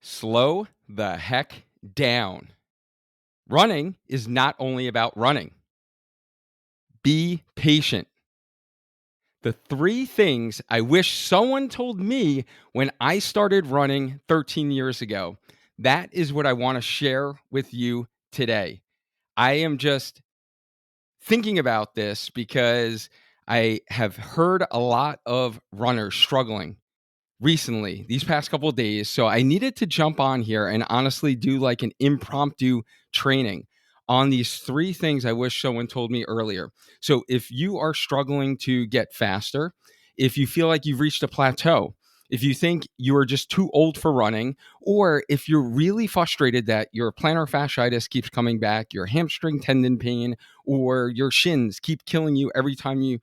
Slow the heck down. Running is not only about running. Be patient. The three things I wish someone told me when I started running 13 years ago. That is what I want to share with you today. I am just thinking about this because I have heard a lot of runners struggling recently, these past couple of days. So I needed to jump on here and honestly do like an impromptu training on these three things I wish someone told me earlier. So if you are struggling to get faster, if you feel like you've reached a plateau, if you think you are just too old for running, or if you're really frustrated that your plantar fasciitis keeps coming back, your hamstring tendon pain, or your shins keep killing you every time you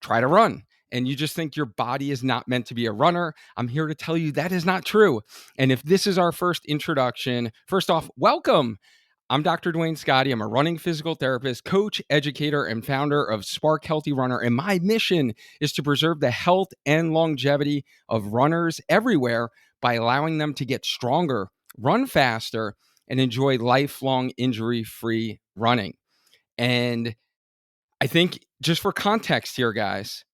try to run and you just think your body is not meant to be a runner, I'm here to tell you that is not true. And if this is our first introduction, first off, welcome. I'm Dr. Duane Scotti. I'm a running physical therapist, coach, educator, and founder of Spark Healthy Runner. And my mission is to preserve the health and longevity of runners everywhere by allowing them to get stronger, run faster, and enjoy lifelong injury-free running. And I think just for context here, guys,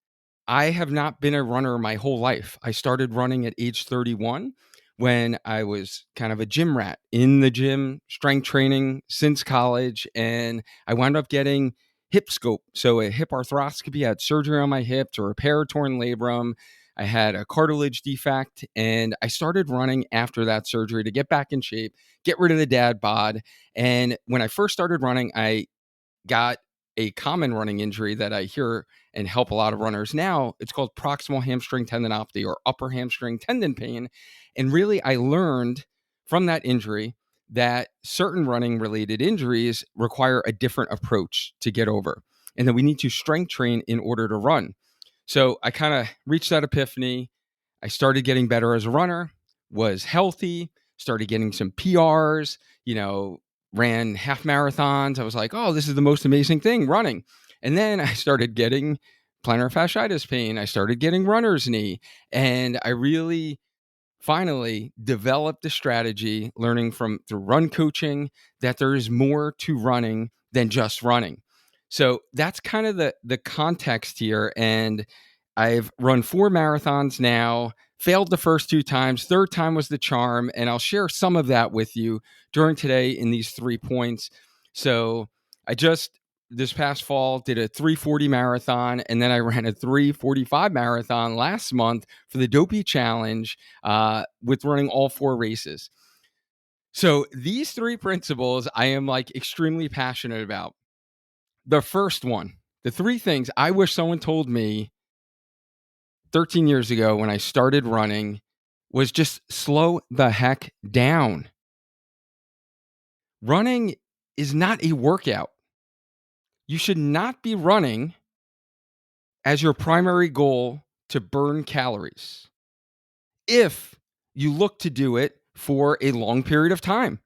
I have not been a runner my whole life. I started running at age 31 when I was kind of a gym rat in the gym, strength training since college. And I wound up getting hip scope. So a hip arthroscopy, I had surgery on my hip to repair a torn labrum. I had a cartilage defect and I started running after that surgery to get back in shape, get rid of the dad bod. And when I first started running, I got a common running injury that I hear and help a lot of runners now. It's called proximal hamstring tendinopathy or upper hamstring tendon pain. And really, I learned from that injury that certain running related injuries require a different approach to get over, and that we need to strength train in order to run. So I kind of reached that epiphany. I started getting better as a runner, was healthy, started getting some PRs, ran half marathons. I was like, oh, this is the most amazing thing, running. And then I started getting plantar fasciitis pain. I started getting runner's knee. And I really finally developed a strategy, learning through run coaching, that there is more to running than just running. So that's kind of the context here. And I've run 4 marathons now, failed the first 2 times. Third time was the charm. And I'll share some of that with you during today in these 3 points. So I just this past fall did a 3:40 marathon, and then I ran a 3:45 marathon last month for the Dopey Challenge with running all 4 races. So these 3 principles I am like extremely passionate about. The first one, the 3 things I wish someone told me 13 years ago when I started running was just slow the heck down. Running is not a workout. You should not be running as your primary goal to burn calories if you look to do it for a long period of time.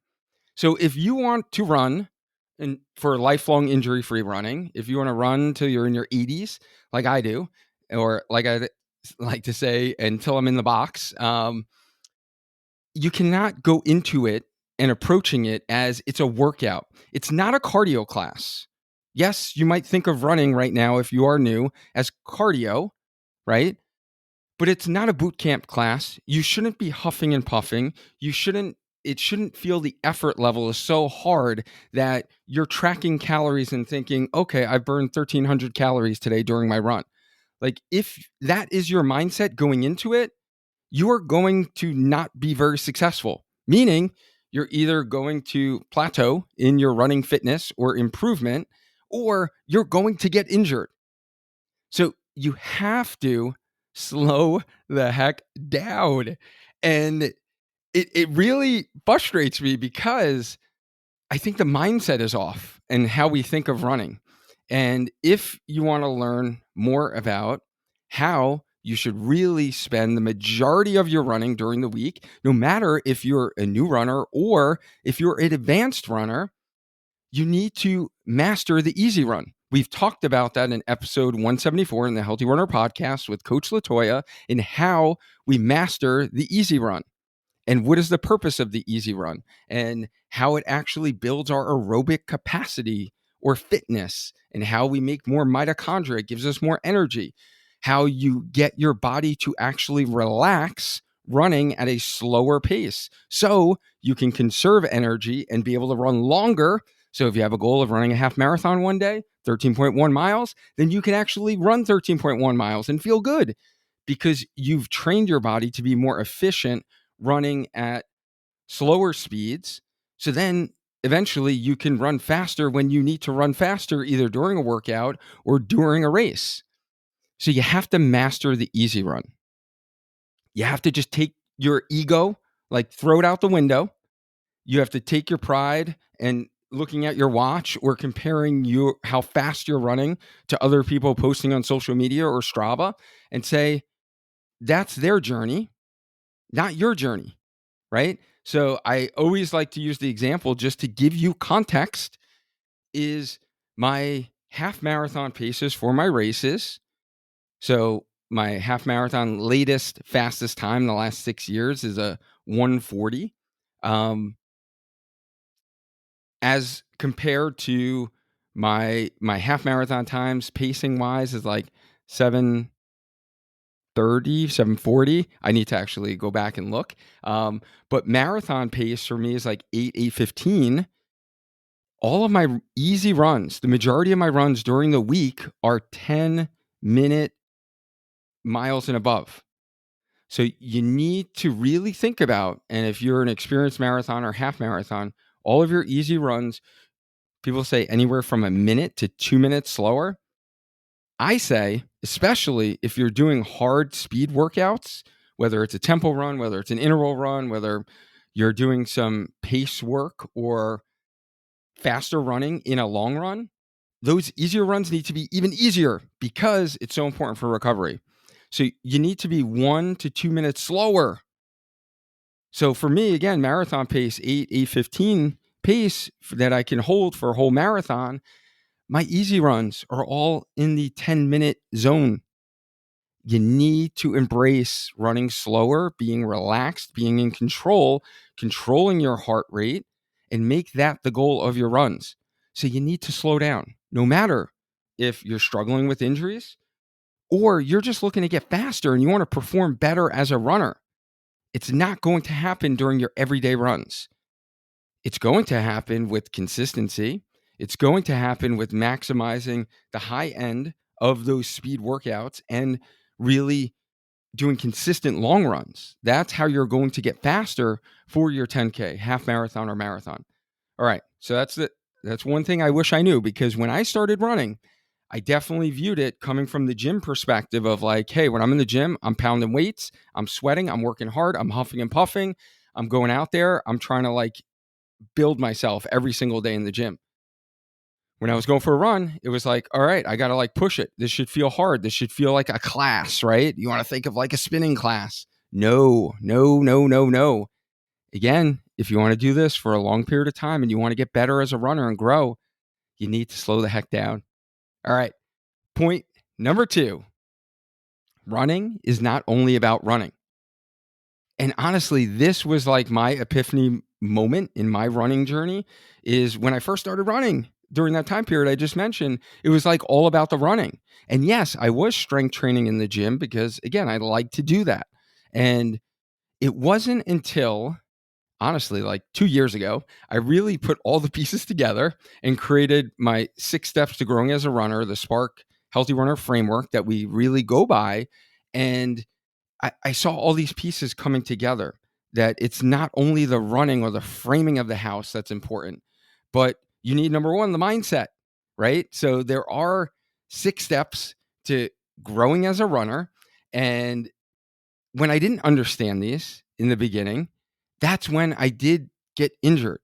So if you want to run and for lifelong injury-free running, if you want to run till you're in your 80s, like I do, or like I like to say, until I'm in the box, you cannot go into it and approaching it as it's a workout. It's not a cardio class. Yes, you might think of running right now, if you are new, as cardio, right? But it's not a boot camp class. You shouldn't be huffing and puffing. It shouldn't feel the effort level is so hard that you're tracking calories and thinking, okay, I burned 1,300 calories today during my run. Like, if that is your mindset going into it, you are going to not be very successful, meaning you're either going to plateau in your running fitness or improvement, or you're going to get injured. So you have to slow the heck down. And it really frustrates me because I think the mindset is off and how we think of running. And if you want to learn more about how you should really spend the majority of your running during the week, no matter if you're a new runner or if you're an advanced runner, you need to master the easy run. We've talked about that in episode 174 in the Healthy Runner podcast with Coach Latoya, and how we master the easy run. and what is the purpose of the easy run, and how it actually builds our aerobic capacity or fitness, and how we make more mitochondria, it gives us more energy, how you get your body to actually relax running at a slower pace so you can conserve energy and be able to run longer. So if you have a goal of running a half marathon one day, 13.1 miles, then you can actually run 13.1 miles and feel good because you've trained your body to be more efficient running at slower speeds. So then eventually you can run faster when you need to run faster, either during a workout or during a race. So you have to master the easy run. You have to just take your ego, like throw it out the window. You have to take your pride and looking at your watch or comparing how fast you're running to other people posting on social media or Strava and say, that's their journey, not your journey, right? So I always like to use the example just to give you context is my half marathon paces for my races. So my half marathon latest fastest time in the last 6 years is a 1:40. As compared to my half marathon times pacing wise is like 7:30, 7:40. I need to actually go back and look. But marathon pace for me is like 8:15. All of my easy runs, the majority of my runs during the week are 10-minute miles and above. So you need to really think about, and if you're an experienced marathon or half marathon, all of your easy runs, people say anywhere from a minute to 2 minutes slower. I say, especially if you're doing hard speed workouts, whether it's a tempo run, whether it's an interval run, whether you're doing some pace work or faster running in a long run, those easier runs need to be even easier because it's so important for recovery. So you need to be 1 to 2 minutes slower. So for me, again, marathon pace, 8:15 pace that I can hold for a whole marathon. My easy runs are all in the 10-minute zone. You need to embrace running slower, being relaxed, being in control, controlling your heart rate, and make that the goal of your runs. So you need to slow down, no matter if you're struggling with injuries or you're just looking to get faster and you want to perform better as a runner. It's not going to happen during your everyday runs. It's going to happen with consistency. It's going to happen with maximizing the high end of those speed workouts and really doing consistent long runs. That's how you're going to get faster for your 10K, half marathon or marathon. All right. So that's one thing I wish I knew, because when I started running, I definitely viewed it coming from the gym perspective of like, hey, when I'm in the gym, I'm pounding weights, I'm sweating, I'm working hard, I'm huffing and puffing, I'm going out there, I'm trying to like build myself every single day in the gym. When I was going for a run, it was like, all right, I got to like push it. This should feel hard. This should feel like a class, right? You want to think of like a spinning class. No, no, no, no, no. Again, if you want to do this for a long period of time and you want to get better as a runner and grow, you need to slow the heck down. All right. Point number 2, running is not only about running. And honestly, this was like my epiphany moment in my running journey is when I first started running during that time period I just mentioned. It was like all about the running. And yes, I was strength training in the gym because, again, I like to do that. And it wasn't until, honestly, like 2 years ago, I really put all the pieces together and created my 6 steps to growing as a runner, the Spark Healthy Runner framework that we really go by. And I saw all these pieces coming together, that it's not only the running or the framing of the house that's important, but you need, number 1, the mindset, right? So there are 6 steps to growing as a runner. And when I didn't understand these in the beginning, that's when I did get injured,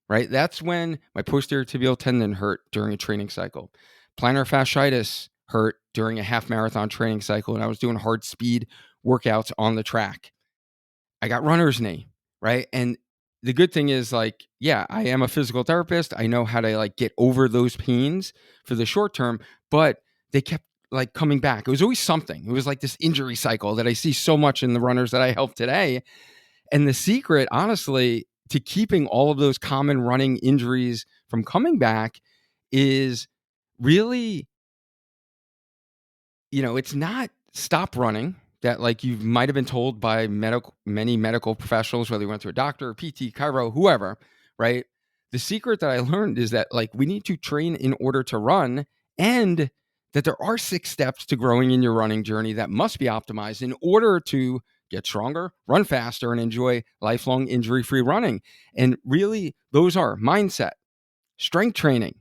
right? That's when my posterior tibial tendon hurt during a training cycle. Plantar fasciitis hurt during a half marathon training cycle, and I was doing hard speed workouts on the track. I got runner's knee, right? And the good thing is, like, yeah, I am a physical therapist. I know how to like get over those pains for the short term, but they kept like coming back. It was always something. It was like this injury cycle that I see so much in the runners that I help today. And the secret, honestly, to keeping all of those common running injuries from coming back is really, it's not stop running that like you might have been told by many medical professionals, whether you went to a doctor, PT, chiro, whoever, right? The secret that I learned is that like we need to train in order to run, and that there are 6 steps to growing in your running journey that must be optimized in order to get stronger, run faster, and enjoy lifelong injury-free running. And really, those are mindset, strength training,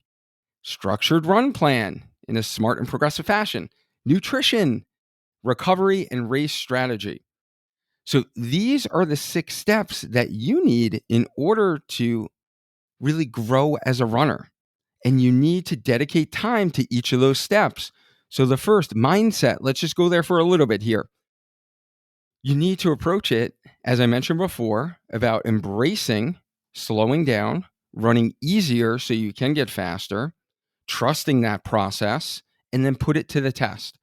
structured run plan in a smart and progressive fashion, nutrition, recovery, and race strategy. So these are the 6 steps that you need in order to really grow as a runner. And you need to dedicate time to each of those steps. So the first, mindset, let's just go there for a little bit here. You need to approach it, as I mentioned before, about embracing slowing down, running easier so you can get faster, trusting that process, and then put it to the test.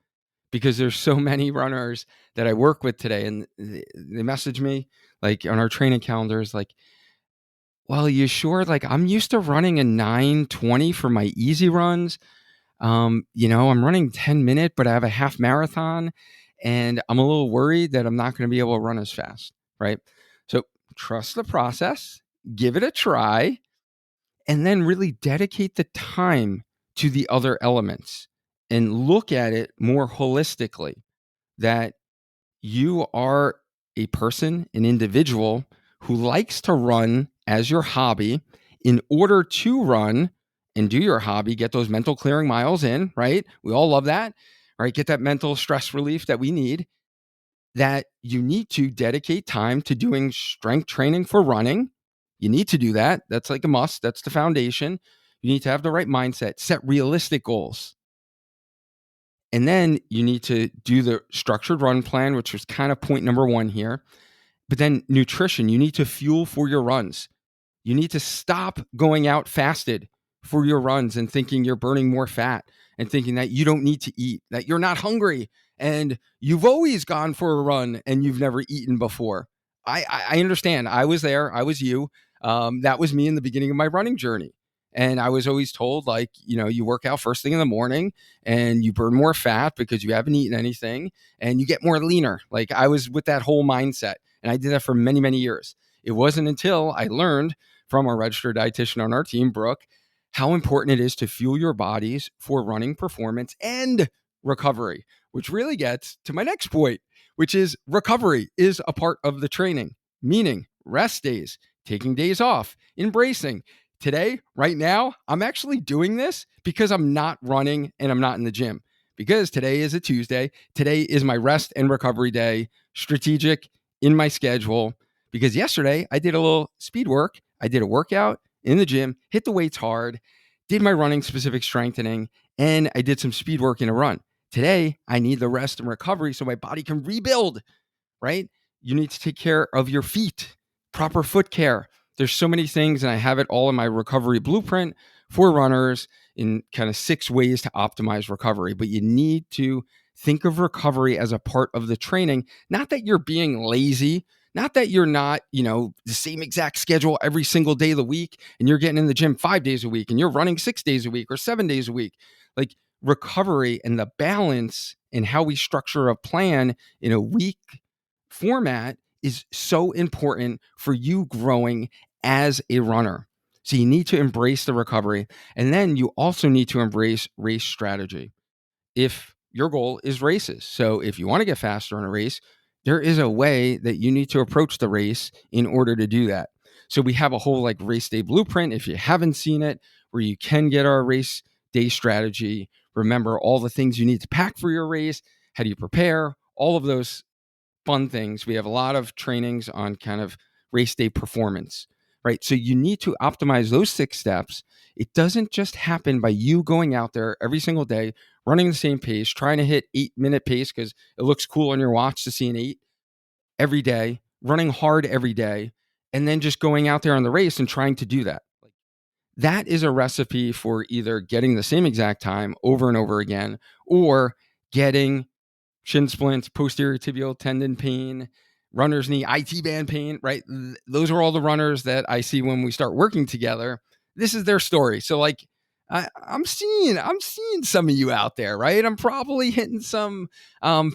Because there's so many runners that I work with today, and they message me like on our training calendars, like, well, you sure? Like, I'm used to running a 9:20 for my easy runs. I'm running 10-minute, but I have a half marathon, and I'm a little worried that I'm not going to be able to run as fast, right? So trust the process, give it a try, and then really dedicate the time to the other elements and look at it more holistically, that you are a person, an individual who likes to run as your hobby. In order to run and do your hobby, get those mental clearing miles in, right? We all love that, right? Get that mental stress relief that we need. That you need to dedicate time to doing strength training for running. You need to do that. That's like a must. That's the foundation. You need to have the right mindset, set realistic goals. And then you need to do the structured run plan, which was kind of point number 1 here. But then nutrition, you need to fuel for your runs. You need to stop going out fasted for your runs and thinking you're burning more fat and thinking that you don't need to eat, that you're not hungry and you've always gone for a run and you've never eaten before. I understand. I was there. I was you. That was me in the beginning of my running journey. And I was always told, like, you work out first thing in the morning and you burn more fat because you haven't eaten anything and you get more leaner. Like, I was with that whole mindset. And I did that for many, many years. It wasn't until I learned from our registered dietitian on our team, Brooke, how important it is to fuel your bodies for running performance and recovery, which really gets to my next point, which is recovery is a part of the training, meaning rest days, taking days off, embracing. Today, right now, I'm actually doing this because I'm not running and I'm not in the gym. Because today is a Tuesday. Today is my rest and recovery day, strategic in my schedule. Because yesterday I did a little speed work. I did a workout in the gym, hit the weights hard, did my running specific strengthening, and I did some speed work in a run. Today, I need the rest and recovery so my body can rebuild, right? You need to take care of your feet, proper foot care. There's so many things, and I have it all in my recovery blueprint for runners in kind of 6 ways to optimize recovery. But you need to think of recovery as a part of the training, not that you're being lazy, not that you're not, the same exact schedule every single day of the week and you're getting in the gym 5 days a week and you're running 6 days a week or 7 days a week. Like, recovery and the balance and how we structure a plan in a week format is so important for you growing as a runner. So you need to embrace the recovery. And then you also need to embrace race strategy. If your goal is races, so if you want to get faster in a race, there is a way that you need to approach the race in order to do that. So we have a whole like race day blueprint, if you haven't seen it, where you can get our race day strategy. Remember all the things you need to pack for your race. How do you prepare? All of those fun things. We have a lot of trainings on kind of race day performance, right? So you need to optimize those 6 steps. It doesn't just happen by you going out there every single day, running the same pace, trying to hit 8-minute pace because it looks cool on your watch to see an 8 every day, running hard every day, and then just going out there on the race and trying to do that. That is a recipe for either getting the same exact time over and over again or getting shin splints, posterior tibial tendon pain, runner's knee, IT band pain, right? Those are all the runners that I see when we start working together. This is their story. So like I'm seeing some of you out there, right? I'm probably hitting some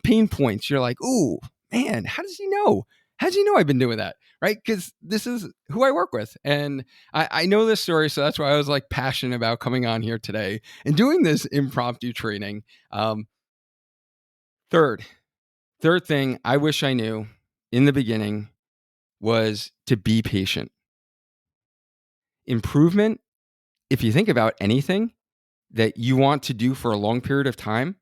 pain points. You're like, ooh, man, how does he know? How does he know I've been doing that? Right? Because this is who I work with. And I know this story. So that's why I was like passionate about coming on here today and doing this impromptu training. Third thing I wish I knew in the beginning was to be patient. Improvement, if you think about anything that you want to do for a long period of time,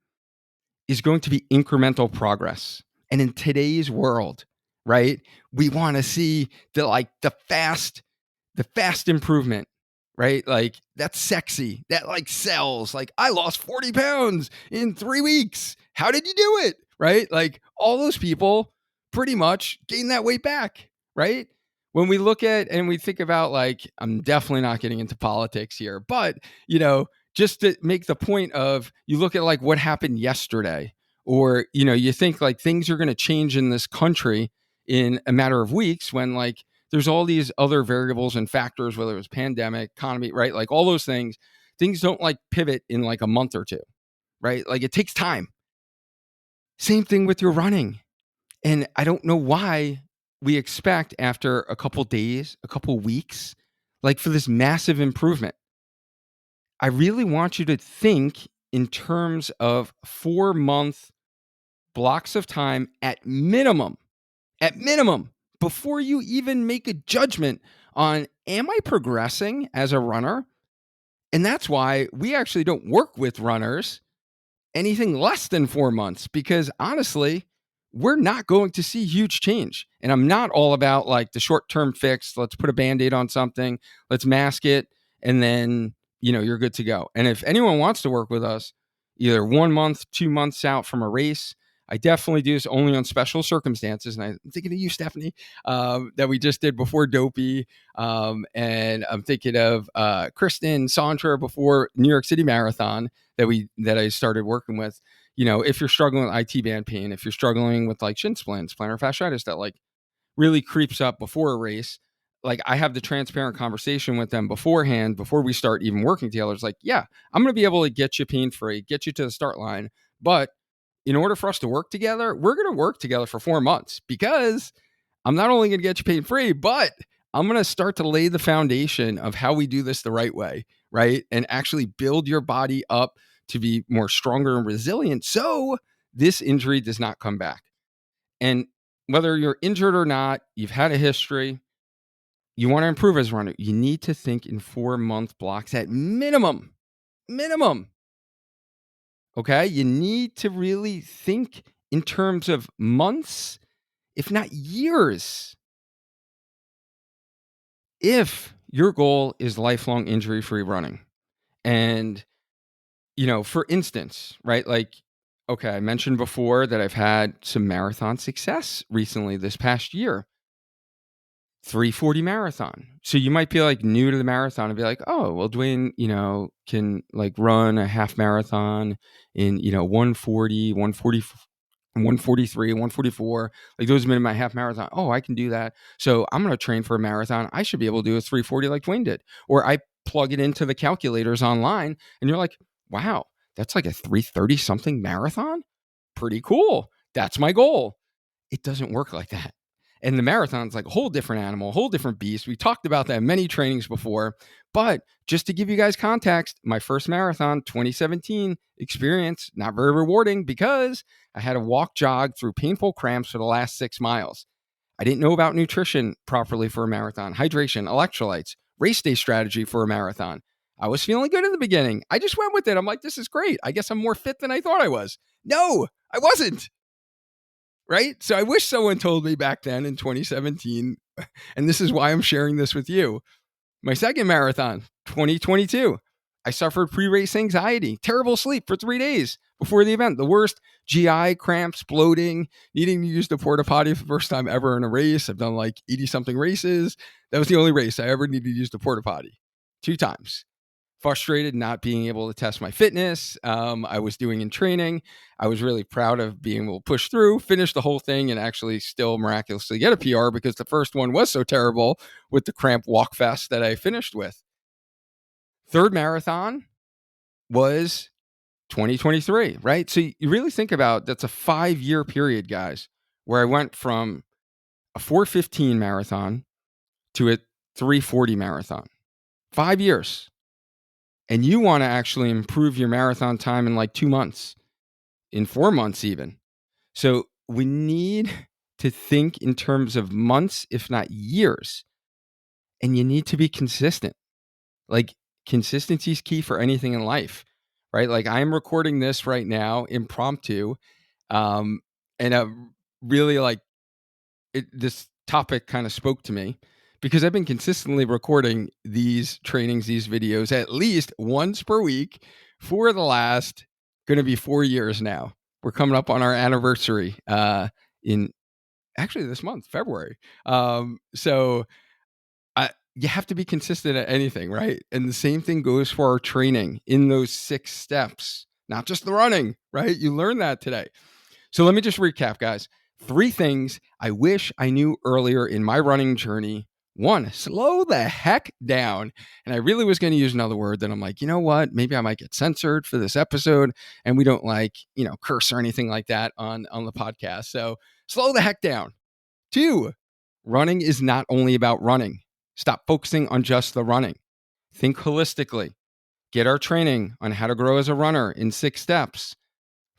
is going to be incremental progress. And in today's world, right, we want to see the fast improvement, right? Like that's sexy. That like sells. Like I lost 40 pounds in 3 weeks. How did you do it? Right? Like all those people pretty much gain that weight back, right? When we look at and we think about like, I'm definitely not getting into politics here, but just to make the point of you look at like what happened yesterday, or you think like things are going to change in this country in a matter of weeks when like there's all these other variables and factors, whether it was pandemic, economy, right? Like all those things don't like pivot in like a month or two, right? Like it takes time. Same thing with your running. And I don't know why we expect after a couple days, a couple weeks, like for this massive improvement. I really want you to think in terms of 4-month blocks of time at minimum, before you even make a judgment on, am I progressing as a runner? And that's why we actually don't work with runners anything less than 4 months, because honestly, we're not going to see huge change. And I'm not all about like the short-term fix. Let's put a Band-Aid on something, let's mask it, and then, you're good to go. And if anyone wants to work with us, either 1 month, 2 months out from a race, I definitely do this only on special circumstances. And I'm thinking of you, Stephanie, that we just did before Dopey. And I'm thinking of Kristen, Sandra before New York City Marathon that I started working with. If you're struggling with IT band pain, if you're struggling with like shin splints, plantar fasciitis that like really creeps up before a race, like I have the transparent conversation with them beforehand, before we start even working together. It's like, yeah, I'm going to be able to get you pain free, get you to the start line. But in order for us to work together, we're going to work together for 4 months, because I'm not only going to get you pain free, but I'm going to start to lay the foundation of how we do this the right way, right? And actually build your body up to be more stronger and resilient, so this injury does not come back. And whether you're injured or not, you've had a history, you want to improve as a runner, you need to think in 4-month blocks at minimum. Okay? You need to really think in terms of months, if not years. If your goal is lifelong injury-free running. And, for instance, right? Like, okay, I mentioned before that I've had some marathon success recently this past year. 340 marathon. So you might be like new to the marathon and be like, oh, well, Duane, can like run a half marathon in, 140, 140, 143, 144. Like those have been my half marathon. Oh, I can do that. So I'm going to train for a marathon. I should be able to do a 340 like Duane did. Or I plug it into the calculators online and you're like, wow, that's like a 330 something marathon. Pretty cool. That's my goal. It doesn't work like that. And the marathon's like a whole different animal, a whole different beast. We talked about that in many trainings before. But just to give you guys context, my first marathon, 2017 experience, not very rewarding, because I had to walk jog through painful cramps for the last 6 miles. I didn't know about nutrition properly for a marathon, hydration, electrolytes, race day strategy for a marathon. I was feeling good in the beginning. I just went with it. I'm like, this is great. I guess I'm more fit than I thought I was. No, I wasn't. Right? So I wish someone told me back then in 2017, and this is why I'm sharing this with you. My second marathon, 2022, I suffered pre-race anxiety, terrible sleep for 3 days before the event, the worst GI cramps, bloating, needing to use the porta potty for the first time ever in a race. I've done like 80 something races. That was the only race I ever needed to use the porta potty 2 times. frustrated not being able to test my fitness. I was doing in training. I was really proud of being able to push through, finish the whole thing, and actually still miraculously get a PR because the first one was so terrible with the cramp walk fest that I finished with. Third marathon was 2023, right? So you really think about that's a 5-year period, guys, where I went from a 4:15 marathon to a 3:40 marathon. 5 years. And you want to actually improve your marathon time in like 2 months, in 4 months even. So we need to think in terms of months, if not years. And you need to be consistent. Like consistency is key for anything in life, right? Like I'm recording this right now impromptu. Um, and really like this topic kind of spoke to me because I've been consistently recording these trainings, these videos at least once per week for the last going to be 4 years now. We're coming up on our anniversary in actually this month, February. So you have to be consistent at anything, right? And the same thing goes for our training in those 6 steps, not just the running, right? You learned that today. So let me just recap, guys. 3 things I wish I knew earlier in my running journey. 1, slow the heck down. And I really was going to use another word that I'm like, you know what? Maybe I might get censored for this episode. And we don't like, curse or anything like that on the podcast. So slow the heck down. 2, running is not only about running. Stop focusing on just the running. Think holistically. Get our training on how to grow as a runner in 6 steps.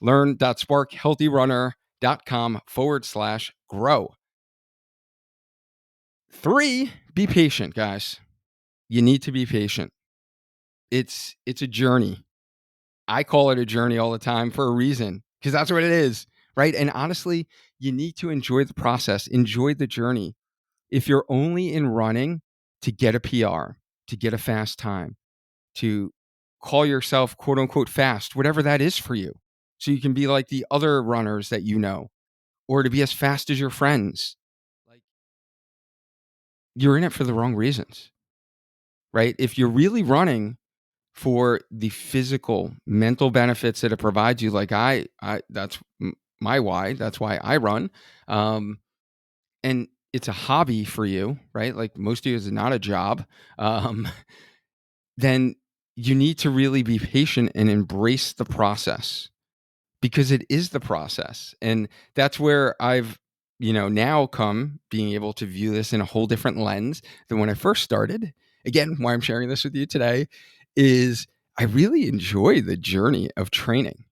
learn.sparkhealthyrunner.com/grow. 3, be patient, guys. You need to be patient. It's a journey. I call it a journey all the time for a reason because that's what it is, right? And honestly, you need to enjoy the process, enjoy the journey. If you're only in running to get a PR, to get a fast time, to call yourself quote unquote fast, whatever that is for you, so you can be like the other runners that you know, or to be as fast as your friends, like you're in it for the wrong reasons, right? If you're really running for the physical, mental benefits that it provides you, like that's my why. That's why I run. And it's a hobby for you, right? Like most of you, it's not a job. Um, then you need to really be patient and embrace the process because it is the process. And that's where I've, now come being able to view this in a whole different lens than when I first started. Again, why I'm sharing this with you today is I really enjoy the journey of training.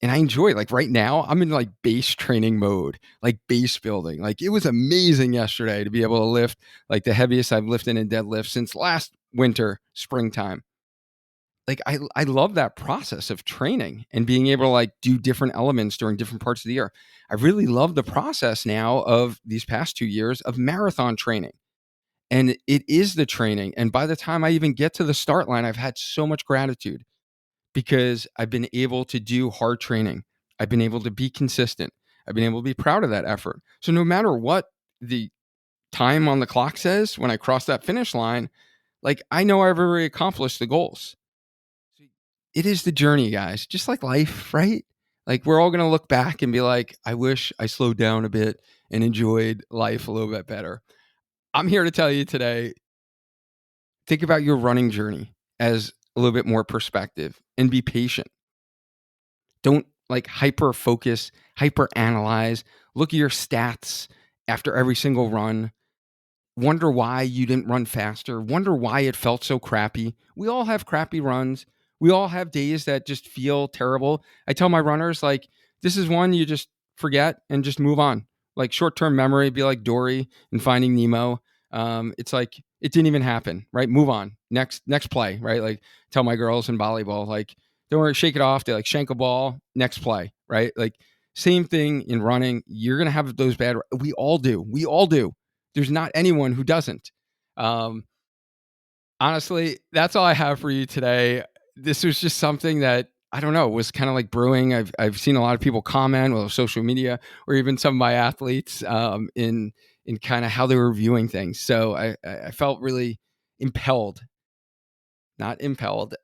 And I enjoy, like right now, I'm in like base training mode, like base building. Like it was amazing yesterday to be able to lift like the heaviest I've lifted in deadlift since last winter, springtime. Like I love that process of training and being able to like do different elements during different parts of the year. I really love the process now of these past 2 years of marathon training. And it is the training. And by the time I even get to the start line, I've had so much gratitude because I've been able to do hard training. I've been able to be consistent. I've been able to be proud of that effort. So no matter what the time on the clock says when I cross that finish line, like I know I've already accomplished the goals. It is the journey, guys, just like life, right? Like we're all going to look back and be like, I wish I slowed down a bit and enjoyed life a little bit better. I'm here to tell you today, think about your running journey as a little bit more perspective and be patient. Don't like hyper focus, hyper analyze, look at your stats after every single run. Wonder why you didn't run faster. Wonder why it felt so crappy. We all have crappy runs. We all have days that just feel terrible. I tell my runners, like, this is one you just forget and just move on. Like short-term memory, be like Dory in Finding Nemo. It's like it didn't even happen, right? Move on. Next play, right? Like tell my girls in volleyball, like, don't worry, shake it off. They like shank a ball, next play, right? Like same thing in running. You're gonna have those bad. We all do. We all do. There's not anyone who doesn't. Um, Honestly, that's all I have for you today. This was just something that I don't know was kind of like brewing. I've seen a lot of people comment, well, social media, or even some of my athletes in kind of how they were viewing things. So I felt really impelled not impelled,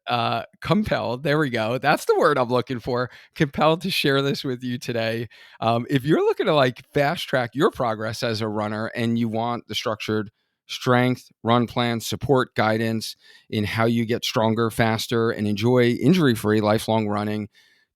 compelled. There we go. That's the word I'm looking for. Compelled to share this with you today. If you're looking to like fast track your progress as a runner and you want the structured strength, run plan, support, guidance in how you get stronger, faster, and enjoy injury free lifelong running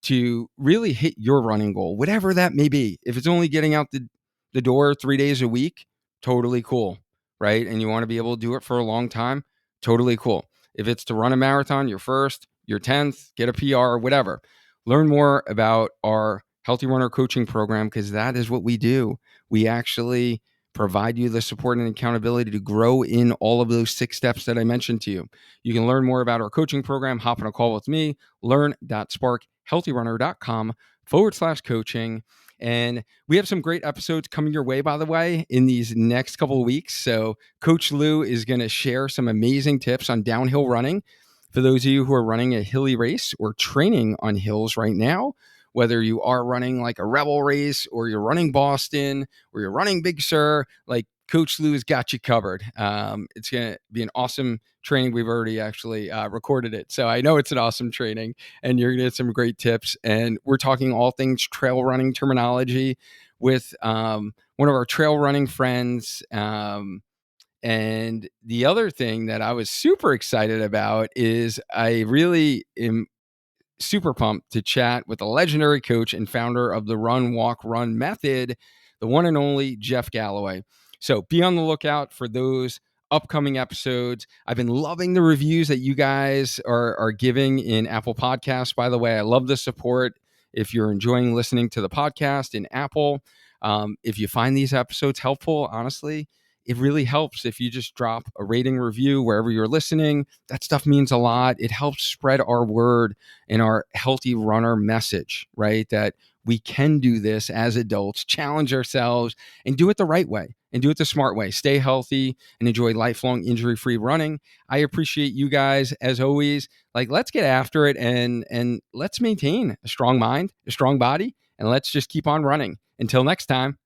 to really hit your running goal, whatever that may be. If it's only getting out the door 3 days a week, totally cool, right? And you want to be able to do it for a long time, totally cool. If it's to run a marathon, your first, your 10th, get a PR, whatever. Learn more about our Healthy Runner coaching program because that is what we do. We actually provide you the support and accountability to grow in all of those 6 steps that I mentioned to you. You can learn more about our coaching program, hop on a call with me, learn.sparkhealthyrunner.com/coaching. And we have some great episodes coming your way, by the way, in these next couple of weeks. So Coach Lou is going to share some amazing tips on downhill running. For those of you who are running a hilly race or training on hills right now, whether you are running like a Rebel race or you're running Boston or you're running Big Sur, like Coach Lou has got you covered. It's going to be an awesome training. We've already actually recorded it. So I know it's an awesome training and you're going to get some great tips. And we're talking all things trail running terminology with one of our trail running friends. And the other thing that I was super excited about is I really am super pumped to chat with the legendary coach and founder of the Run, Walk, Run method, the one and only Jeff Galloway. So be on the lookout for those upcoming episodes. I've been loving the reviews that you guys are giving in Apple Podcasts. By the way, I love the support. If you're enjoying listening to the podcast in Apple, if you find these episodes helpful, honestly, it really helps if you just drop a rating review wherever you're listening. That stuff means a lot. It helps spread our word and our healthy runner message, right? That we can do this as adults, challenge ourselves, and do it the right way and do it the smart way. Stay healthy and enjoy lifelong injury-free running. I appreciate you guys as always. Like, let's get after it and let's maintain a strong mind, a strong body, and let's just keep on running. Until next time.